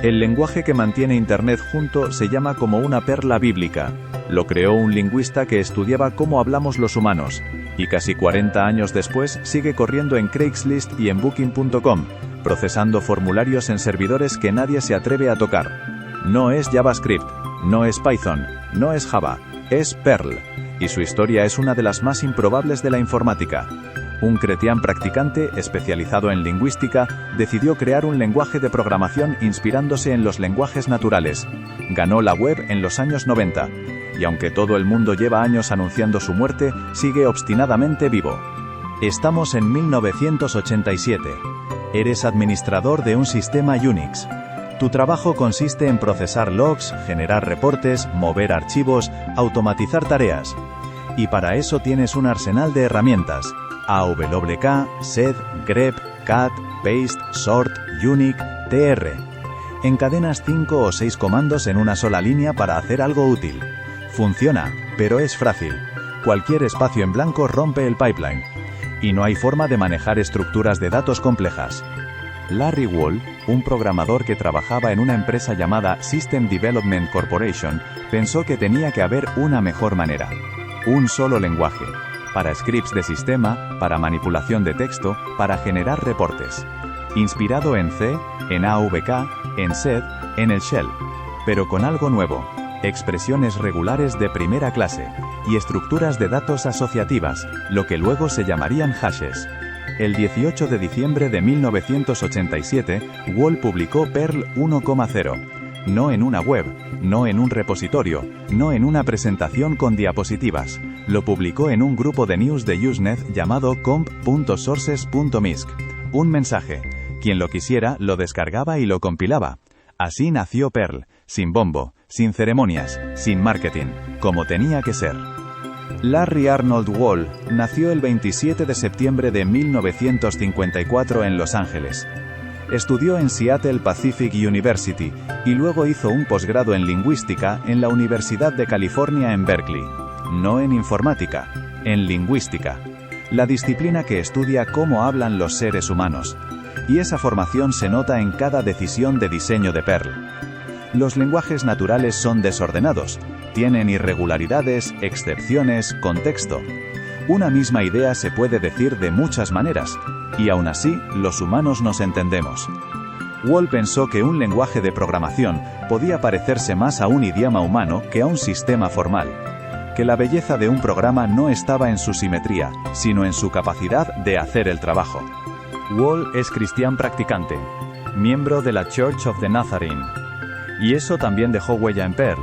El lenguaje que mantiene Internet junto se llama como una perla bíblica. Lo creó un lingüista que estudiaba cómo hablamos los humanos, y casi 40 años después sigue corriendo en Craigslist y en Booking.com, procesando formularios en servidores que nadie se atreve a tocar. No es JavaScript, no es Python, no es Java, es Perl, y su historia es una de las más improbables de la informática. Un chrétien practicante, especializado en lingüística, decidió crear un lenguaje de programación inspirándose en los lenguajes naturales. Ganó la web en los años 90, y aunque todo el mundo lleva años anunciando su muerte, sigue obstinadamente vivo. Estamos en 1987. Eres administrador de un sistema Unix. Tu trabajo consiste en procesar logs, generar reportes, mover archivos, automatizar tareas. Y para eso tienes un arsenal de herramientas: AWK, sed, grep, cat, paste, sort, unique, tr. Encadenas 5 o 6 comandos en una sola línea para hacer algo útil. Funciona, pero es frágil. Cualquier espacio en blanco rompe el pipeline. Y no hay forma de manejar estructuras de datos complejas. Larry Wall, un programador que trabajaba en una empresa llamada System Development Corporation, pensó que tenía que haber una mejor manera. Un solo lenguaje. Para scripts de sistema, para manipulación de texto, para generar reportes. Inspirado en C, en AWK, en sed, en el shell. Pero con algo nuevo. Expresiones regulares de primera clase, y estructuras de datos asociativas, lo que luego se llamarían hashes. El 18 de diciembre de 1987, Wall publicó Perl 1.0. No en una web, no en un repositorio, no en una presentación con diapositivas. Lo publicó en un grupo de news de Usenet llamado comp.sources.misc. Un mensaje. Quien lo quisiera, lo descargaba y lo compilaba. Así nació Perl, sin bombo, sin ceremonias, sin marketing, como tenía que ser. Larry Arnold Wall nació el 27 de septiembre de 1954 en Los Ángeles. Estudió en Seattle Pacific University y luego hizo un posgrado en lingüística en la Universidad de California en Berkeley. No en informática, en lingüística, la disciplina que estudia cómo hablan los seres humanos. Y esa formación se nota en cada decisión de diseño de Perl. Los lenguajes naturales son desordenados, tienen irregularidades, excepciones, contexto. Una misma idea se puede decir de muchas maneras, y aún así, los humanos nos entendemos. Wall pensó que un lenguaje de programación podía parecerse más a un idioma humano que a un sistema formal. Que la belleza de un programa no estaba en su simetría, sino en su capacidad de hacer el trabajo. Wall es cristián practicante, miembro de la Church of the Nazarene. Y eso también dejó huella en Perl.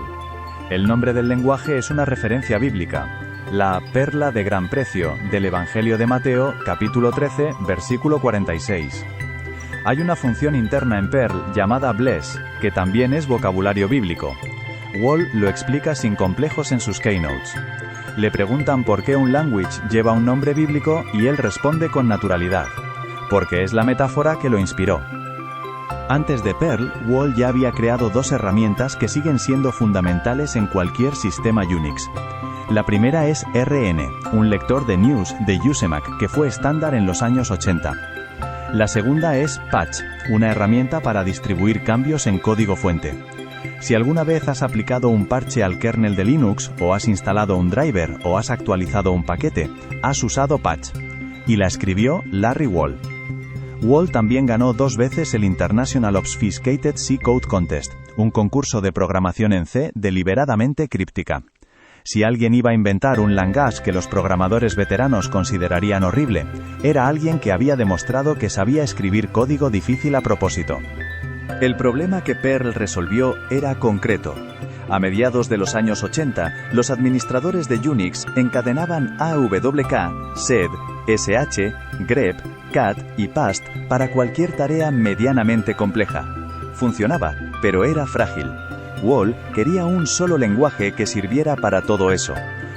El nombre del lenguaje es una referencia bíblica. La perla de gran precio del Evangelio de Mateo, capítulo 13, versículo 46. Hay una función interna en Perl llamada bless, que también es vocabulario bíblico. Wall lo explica sin complejos en sus keynotes. Le preguntan por qué un language lleva un nombre bíblico y él responde con naturalidad. Porque es la metáfora que lo inspiró. Antes de Perl, Wall ya había creado dos herramientas que siguen siendo fundamentales en cualquier sistema Unix. La primera es RN, un lector de news de Usemac que fue estándar en los años 80. La segunda es Patch, una herramienta para distribuir cambios en código fuente. Si alguna vez has aplicado un parche al kernel de Linux, o has instalado un driver, o has actualizado un paquete, has usado Patch. Y la escribió Larry Wall. Wall también ganó 2 veces el International Obfuscated C Code Contest, un concurso de programación en C deliberadamente críptica. Si alguien iba a inventar un language que los programadores veteranos considerarían horrible, era alguien que había demostrado que sabía escribir código difícil a propósito. El problema que Perl resolvió era concreto. A mediados de los años 80, los administradores de Unix encadenaban AWK, sed, sh, grep, cat y past para cualquier tarea medianamente compleja. Funcionaba, pero era frágil. Wall quería un solo lenguaje que sirviera para todo eso,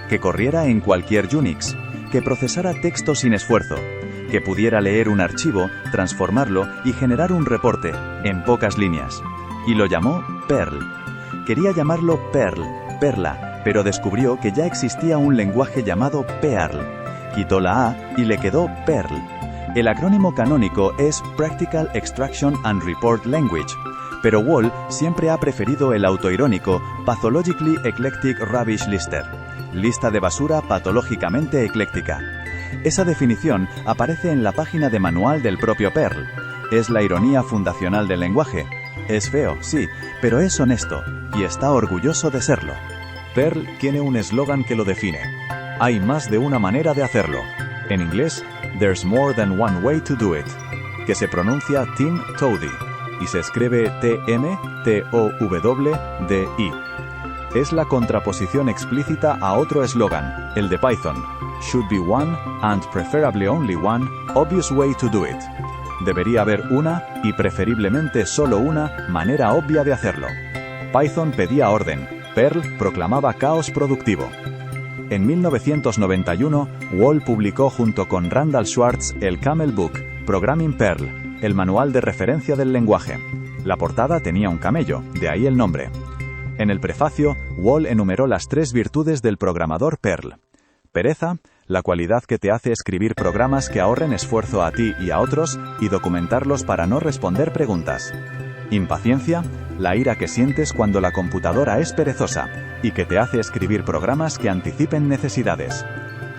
que corriera en cualquier Unix, que procesara texto sin esfuerzo, que pudiera leer un archivo, transformarlo y generar un reporte, en pocas líneas. Y lo llamó Perl. Quería llamarlo Perl, perla, pero descubrió que ya existía un lenguaje llamado Perl. Quitó la A y le quedó Perl. El acrónimo canónico es Practical Extraction and Report Language, pero Wall siempre ha preferido el autoirónico Pathologically Eclectic Rubbish Lister, lista de basura patológicamente ecléctica. Esa definición aparece en la página de manual del propio Perl. Es la ironía fundacional del lenguaje. Es feo, sí, pero es honesto, y está orgulloso de serlo. Perl tiene un eslogan que lo define. Hay más de una manera de hacerlo. En inglés, There's more than one way to do it, que se pronuncia Tim Towdy, y se escribe T-M-T-O-W-D-I. Es la contraposición explícita a otro eslogan, el de Python. Should be one, and preferably only one, obvious way to do it. Debería haber una, y preferiblemente solo una, manera obvia de hacerlo. Python pedía orden, Perl proclamaba caos productivo. En 1991, Wall publicó junto con Randall Schwartz el Camel Book, Programming Perl, el manual de referencia del lenguaje. La portada tenía un camello, de ahí el nombre. En el prefacio, Wall enumeró las 3 virtudes del programador Perl. Pereza, la cualidad que te hace escribir programas que ahorren esfuerzo a ti y a otros y documentarlos para no responder preguntas. Impaciencia, la ira que sientes cuando la computadora es perezosa y que te hace escribir programas que anticipen necesidades.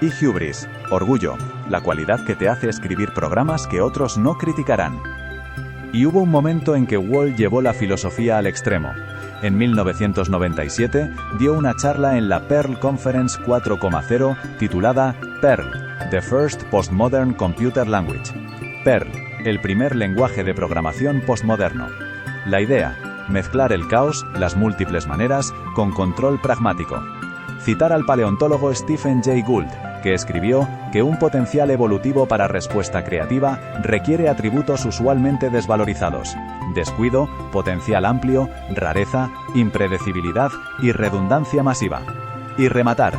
Y hubris, orgullo, la cualidad que te hace escribir programas que otros no criticarán. Y hubo un momento en que Wall llevó la filosofía al extremo. En 1997 dio una charla en la Perl Conference 4.0 titulada Perl, The First Postmodern Computer Language. Perl, el primer lenguaje de programación postmoderno. La idea, mezclar el caos, las múltiples maneras, con control pragmático. Citar al paleontólogo Stephen Jay Gould, que escribió que un potencial evolutivo para respuesta creativa requiere atributos usualmente desvalorizados: descuido, potencial amplio, rareza, impredecibilidad y redundancia masiva. Y rematar: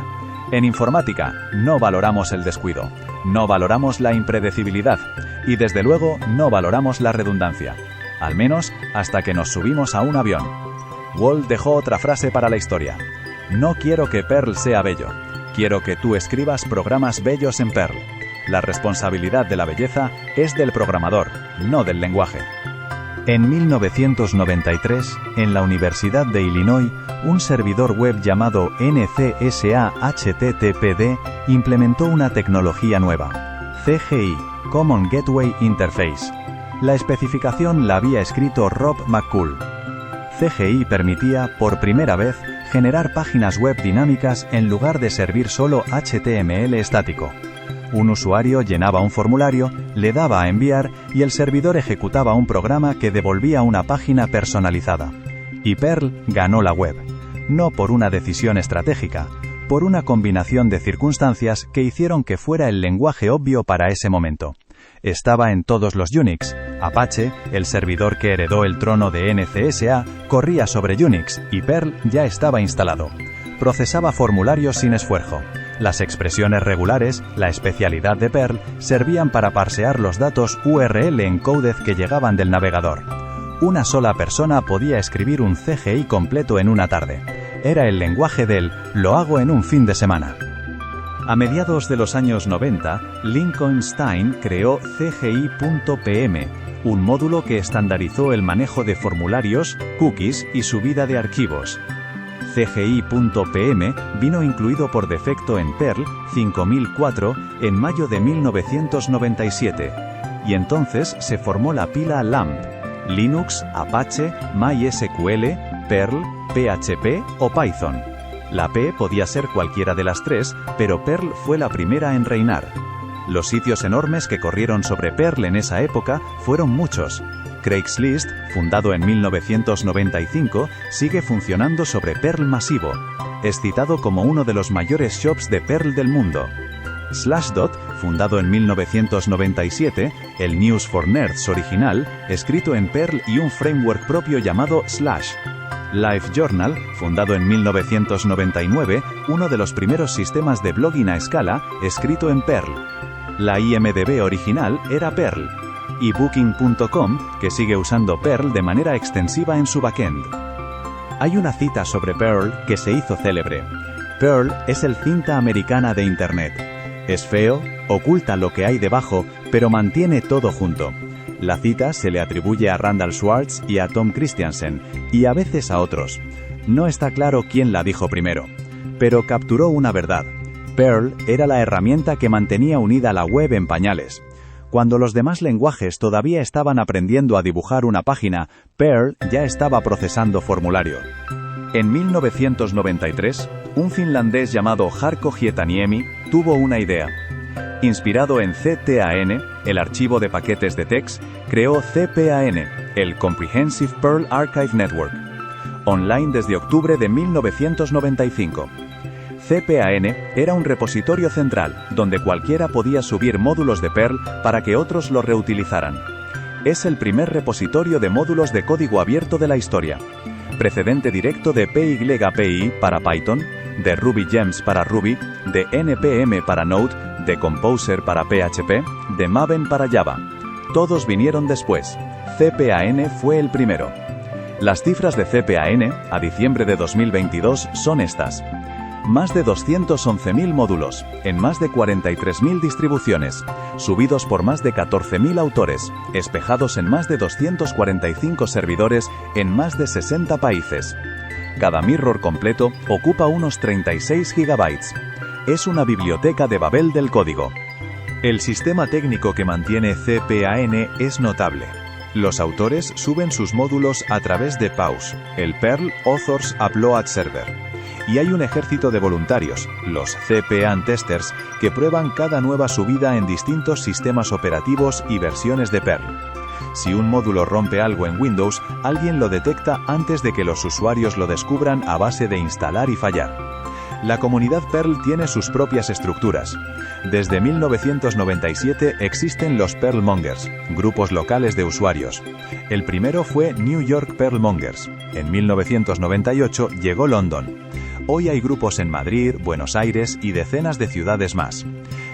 en informática no valoramos el descuido, no valoramos la impredecibilidad y desde luego no valoramos la redundancia, al menos hasta que nos subimos a un avión. Wall dejó otra frase para la historia: no quiero que Perl sea bello. Quiero que tú escribas programas bellos en Perl. La responsabilidad de la belleza es del programador, no del lenguaje. En 1993, en la Universidad de Illinois, un servidor web llamado NCSA HTTPD implementó una tecnología nueva, CGI, Common Gateway Interface. La especificación la había escrito Rob McCool. CGI permitía, por primera vez, generar páginas web dinámicas en lugar de servir solo HTML estático. Un usuario llenaba un formulario, le daba a enviar y el servidor ejecutaba un programa que devolvía una página personalizada. Y Perl ganó la web. No por una decisión estratégica, por una combinación de circunstancias que hicieron que fuera el lenguaje obvio para ese momento. Estaba en todos los Unix. Apache, el servidor que heredó el trono de NCSA, corría sobre Unix y Perl ya estaba instalado. Procesaba formularios sin esfuerzo. Las expresiones regulares, la especialidad de Perl, servían para parsear los datos URL encoded que llegaban del navegador. Una sola persona podía escribir un CGI completo en una tarde. Era el lenguaje del "lo hago en un fin de semana". A mediados de los años 90, Lincoln Stein creó CGI.pm, un módulo que estandarizó el manejo de formularios, cookies y subida de archivos. CGI.pm vino incluido por defecto en Perl 5004 en mayo de 1997, y entonces se formó la pila LAMP: Linux, Apache, MySQL, Perl, PHP o Python. La P podía ser cualquiera de las 3, pero Perl fue la primera en reinar. Los sitios enormes que corrieron sobre Perl en esa época fueron muchos. Craigslist, fundado en 1995, sigue funcionando sobre Perl masivo. Es citado como uno de los mayores shops de Perl del mundo. Slashdot, fundado en 1997, el News for Nerds original, escrito en Perl y un framework propio llamado Slash. LiveJournal, fundado en 1999, uno de los primeros sistemas de blogging a escala, escrito en Perl. La IMDb original era Perl. Y Booking.com, que sigue usando Perl de manera extensiva en su backend. Hay una cita sobre Perl que se hizo célebre. Perl es el cinta americana de Internet. Es feo, oculta lo que hay debajo, pero mantiene todo junto. La cita se le atribuye a Randall Schwartz y a Tom Christiansen, y a veces a otros. No está claro quién la dijo primero, pero capturó una verdad. Perl era la herramienta que mantenía unida la web en pañales. Cuando los demás lenguajes todavía estaban aprendiendo a dibujar una página, Perl ya estaba procesando formulario. En 1993, un finlandés llamado Jarkko Hietaniemi tuvo una idea. Inspirado en CTAN, el archivo de paquetes de TeX, creó CPAN, el Comprehensive Perl Archive Network, online desde octubre de 1995. CPAN era un repositorio central, donde cualquiera podía subir módulos de Perl para que otros los reutilizaran. Es el primer repositorio de módulos de código abierto de la historia. Precedente directo de PyPI para Python, de RubyGems para Ruby, de NPM para Node, de Composer para PHP, de Maven para Java. Todos vinieron después. CPAN fue el primero. Las cifras de CPAN, a diciembre de 2022, son estas. Más de 211.000 módulos, en más de 43.000 distribuciones, subidos por más de 14.000 autores, espejados en más de 245 servidores en más de 60 países. Cada mirror completo ocupa unos 36 gigabytes. Es una biblioteca de Babel del código. El sistema técnico que mantiene CPAN es notable. Los autores suben sus módulos a través de PAUS, el Perl Authors Upload Server. Y hay un ejército de voluntarios, los CPAN Testers, que prueban cada nueva subida en distintos sistemas operativos y versiones de Perl. Si un módulo rompe algo en Windows, alguien lo detecta antes de que los usuarios lo descubran a base de instalar y fallar. La comunidad Perl tiene sus propias estructuras. Desde 1997 existen los Perlmongers, grupos locales de usuarios. El primero fue New York Perlmongers. En 1998 llegó London. Hoy hay grupos en Madrid, Buenos Aires y decenas de ciudades más.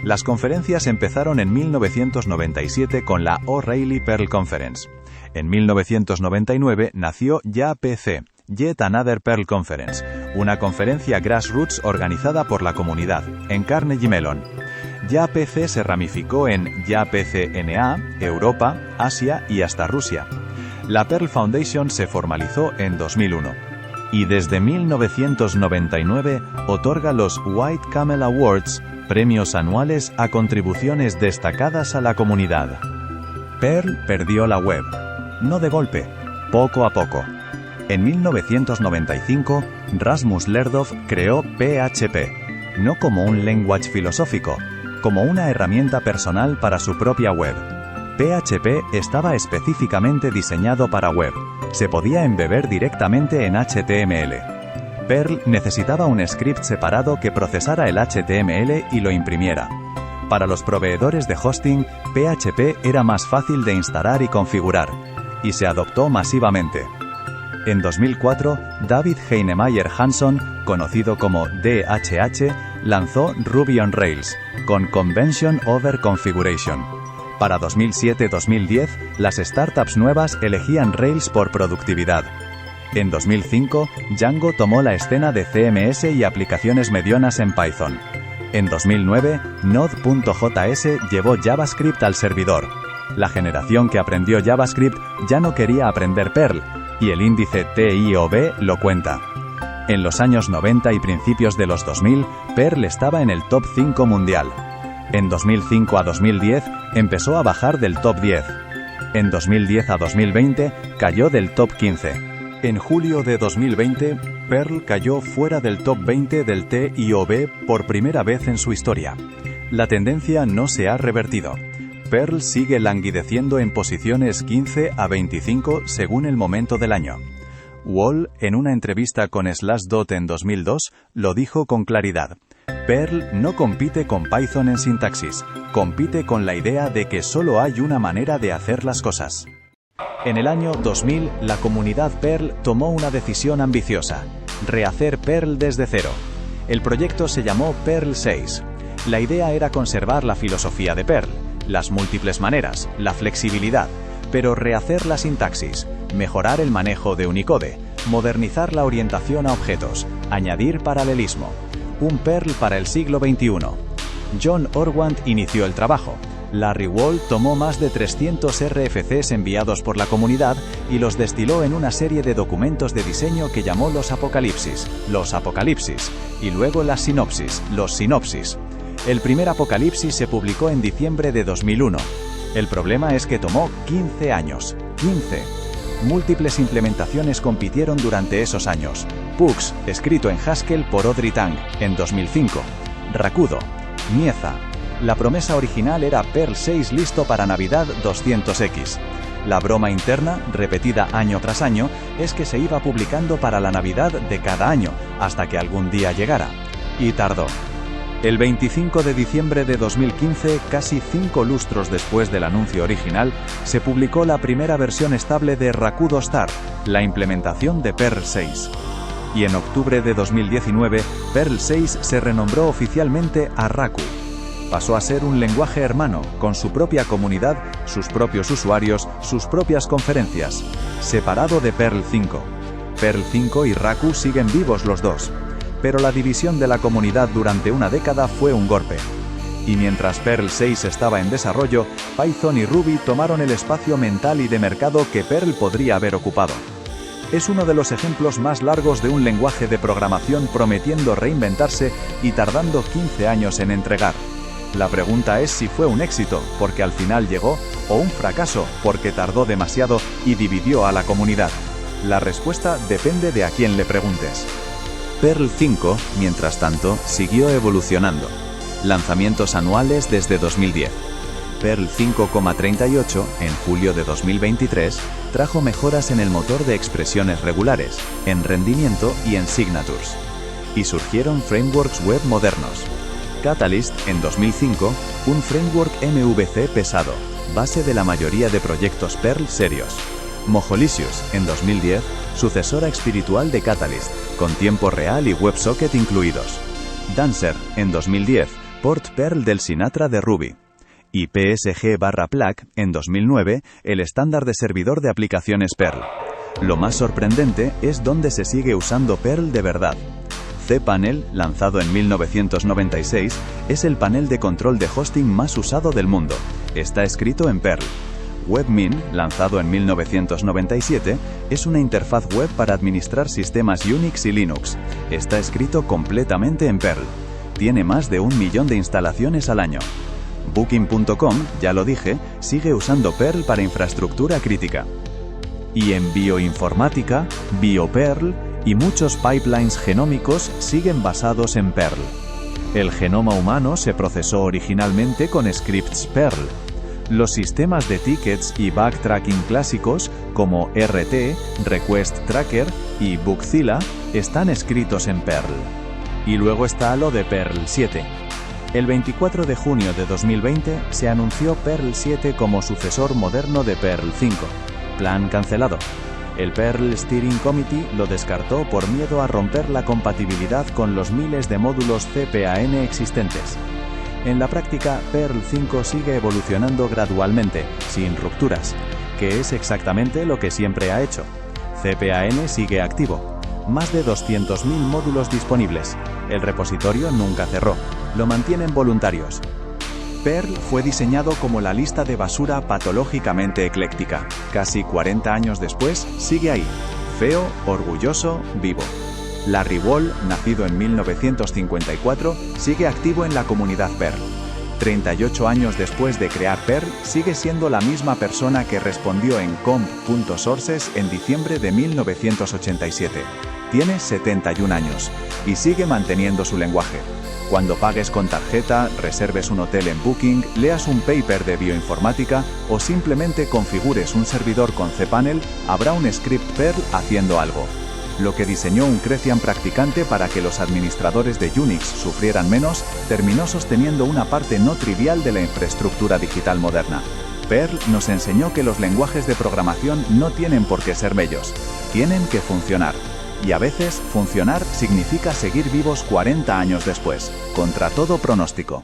Las conferencias empezaron en 1997 con la O'Reilly Perl Conference. En 1999 nació YaPC, Yet Another Perl Conference, una conferencia grassroots organizada por la comunidad, en Carnegie Mellon. YaPC se ramificó en YaPCNA, Europa, Asia y hasta Rusia. La Perl Foundation se formalizó en 2001. Y desde 1999 otorga los White Camel Awards, premios anuales a contribuciones destacadas a la comunidad. Perl perdió la web. No de golpe, poco a poco. En 1995, Rasmus Lerdof creó PHP, no como un language filosófico, como una herramienta personal para su propia web. PHP estaba específicamente diseñado para web. Se podía embeber directamente en HTML. Perl necesitaba un script separado que procesara el HTML y lo imprimiera. Para los proveedores de hosting, PHP era más fácil de instalar y configurar, y se adoptó masivamente. En 2004, David Heinemeier Hansson, conocido como DHH, lanzó Ruby on Rails, con Convention over Configuration. Para 2007-2010, las startups nuevas elegían Rails por productividad. En 2005, Django tomó la escena de CMS y aplicaciones medianas en Python. En 2009, Node.js llevó JavaScript al servidor. La generación que aprendió JavaScript ya no quería aprender Perl, y el índice TIOB lo cuenta. En los años 90 y principios de los 2000, Perl estaba en el top 5 mundial. En 2005 a 2010, empezó a bajar del top 10. En 2010 a 2020, cayó del top 15. En julio de 2020, Perl cayó fuera del top 20 del TIOB por primera vez en su historia. La tendencia no se ha revertido. Perl sigue languideciendo en posiciones 15 a 25 según el momento del año. Wall, en una entrevista con Slashdot en 2002, lo dijo con claridad. Perl no compite con Python en sintaxis, compite con la idea de que solo hay una manera de hacer las cosas. En el año 2000, la comunidad Perl tomó una decisión ambiciosa: rehacer Perl desde cero. El proyecto se llamó Perl 6. La idea era conservar la filosofía de Perl, las múltiples maneras, la flexibilidad, pero rehacer la sintaxis, mejorar el manejo de Unicode, modernizar la orientación a objetos, añadir paralelismo. Un Perl para el siglo XXI. John Orwand inició el trabajo. Larry Wall tomó más de 300 RFCs enviados por la comunidad y los destiló en una serie de documentos de diseño que llamó los apocalipsis, y luego las sinopsis, los sinopsis. El primer apocalipsis se publicó en diciembre de 2001. El problema es que tomó 15 años. 15. Múltiples implementaciones compitieron durante esos años. Pugs, escrito en Haskell por Audrey Tang, en 2005. Rakudo. Mieza. La promesa original era Perl 6 listo para Navidad 200X. La broma interna, repetida año tras año, es que se iba publicando para la Navidad de cada año, hasta que algún día llegara. Y tardó. El 25 de diciembre de 2015, casi 5 lustros después del anuncio original, se publicó la primera versión estable de Rakudo Star, la implementación de Perl 6. Y en octubre de 2019, Perl 6 se renombró oficialmente a Raku. Pasó a ser un lenguaje hermano, con su propia comunidad, sus propios usuarios, sus propias conferencias, separado de Perl 5. Perl 5 y Raku siguen vivos los dos. Pero la división de la comunidad durante una década fue un golpe. Y mientras Perl 6 estaba en desarrollo, Python y Ruby tomaron el espacio mental y de mercado que Perl podría haber ocupado. Es uno de los ejemplos más largos de un lenguaje de programación prometiendo reinventarse y tardando 15 años en entregar. La pregunta es si fue un éxito, porque al final llegó, o un fracaso, porque tardó demasiado y dividió a la comunidad. La respuesta depende de a quién le preguntes. Perl 5, mientras tanto, siguió evolucionando. Lanzamientos anuales desde 2010. Perl 5,38, en julio de 2023, trajo mejoras en el motor de expresiones regulares, en rendimiento y en signatures. Y surgieron frameworks web modernos. Catalyst, en 2005, un framework MVC pesado, base de la mayoría de proyectos Perl serios. Mojolicious, en 2010, sucesora espiritual de Catalyst, con tiempo real y WebSocket incluidos. Dancer, en 2010, port Perl del Sinatra de Ruby. Y PSG/Plack, en 2009, el estándar de servidor de aplicaciones Perl. Lo más sorprendente es dónde se sigue usando Perl de verdad. cPanel, lanzado en 1996, es el panel de control de hosting más usado del mundo. Está escrito en Perl. WebMin, lanzado en 1997, es una interfaz web para administrar sistemas Unix y Linux. Está escrito completamente en Perl. Tiene más de 1 millón de instalaciones al año. Booking.com, ya lo dije, sigue usando Perl para infraestructura crítica. Y en bioinformática, BioPerl y muchos pipelines genómicos siguen basados en Perl. El genoma humano se procesó originalmente con scripts Perl. Los sistemas de tickets y backtracking clásicos, como RT, Request Tracker y Bugzilla, están escritos en Perl. Y luego está lo de Perl 7. El 24 de junio de 2020 se anunció Perl 7 como sucesor moderno de Perl 5. Plan cancelado. El Perl Steering Committee lo descartó por miedo a romper la compatibilidad con los miles de módulos cPanel existentes. En la práctica, Perl 5 sigue evolucionando gradualmente, sin rupturas, que es exactamente lo que siempre ha hecho. cPanel sigue activo. Más de 200.000 módulos disponibles. El repositorio nunca cerró. Lo mantienen voluntarios. Perl fue diseñado como la lista de basura patológicamente ecléctica. Casi 40 años después, sigue ahí. Feo, orgulloso, vivo. Larry Wall, nacido en 1954, sigue activo en la comunidad Perl. 38 años después de crear Perl, sigue siendo la misma persona que respondió en comp.sources en diciembre de 1987. Tiene 71 años y sigue manteniendo su lenguaje. Cuando pagues con tarjeta, reserves un hotel en Booking, leas un paper de bioinformática o simplemente configures un servidor con cPanel, habrá un script Perl haciendo algo. Lo que diseñó un Crecian practicante para que los administradores de Unix sufrieran menos, terminó sosteniendo una parte no trivial de la infraestructura digital moderna. Perl nos enseñó que los lenguajes de programación no tienen por qué ser bellos, tienen que funcionar. Y a veces, funcionar significa seguir vivos 40 años después, contra todo pronóstico.